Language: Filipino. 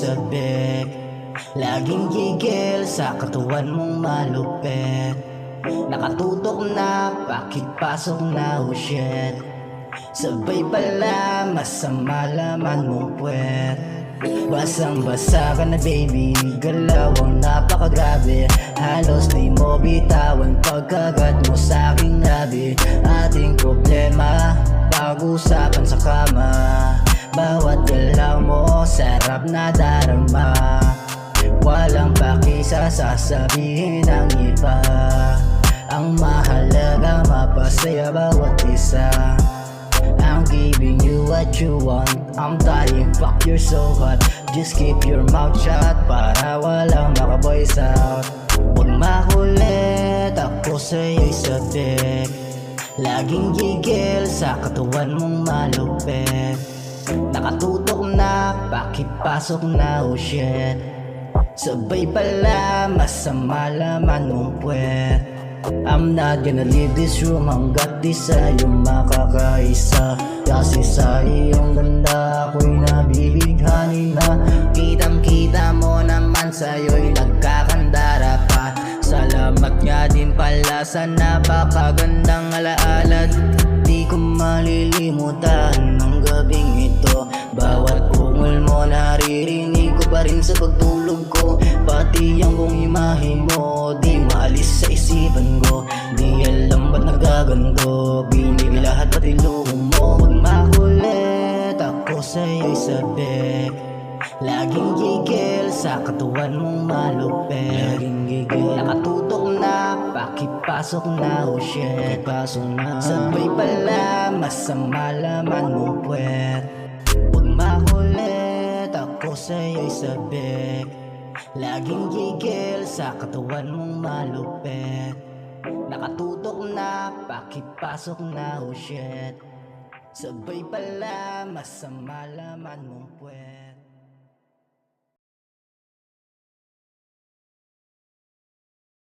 sabik. Laging gigil sa katawan mong malupit. Nakatutok na, pakipasok na, oh shit. Sabay pala, masama laman mong puwet. Basang-basa ka na baby, galawang napakagrabe. Halos di mo bitawan pagkagat mo sa aking labi. Ating problema, pag-usapan sa kama. Bawat galaw mo, sarap na darama. Walang paki sa sasabihin ng iba. Ang mahalaga, mapasaya bawat isa. I'm giving you what you want. I'm dying, fuck you're so hot. Just keep your mouth shut para walang maka-voice out. Huwag makulit, ako sa'yo'y sabik. Laging gigil sa katawan mong malupit. Nakatutok na, pakipasok na, oh shit. Sabay pala, masama laman mong puwet. I'm not gonna leave this room hanggat di sa'yo makakaisa. Kasi sa iyong ganda ako'y nabibighani na. Kitang kita mo naman sa'yo'y nagkakandara pa. Salamat nga din pala sa napakagandang alaala. Di ko malilimutan ng gabing ito. Bawat ungol mo naririnig ko pa rin sa pagtulog ko. Pati ang buong imahe mo di maalis sa isipan ko. Di alam ba't nagagando, binili lahat pati luho mo. Huwag makulit, ako sa'yo'y sabik. Laging gigil sa katawan mong malupit. Laging gigil, nakatutok na, pakipasok na, oh shit. Pasok na, sabay pala, masama laman mong puwet. Huwag makulit, ako sa'yo'y sabik. Laging gigil sa katawan mong malupit. Nakatutok na, pakipasok na, oh shit. Sabay pala, masama laman mong puwet.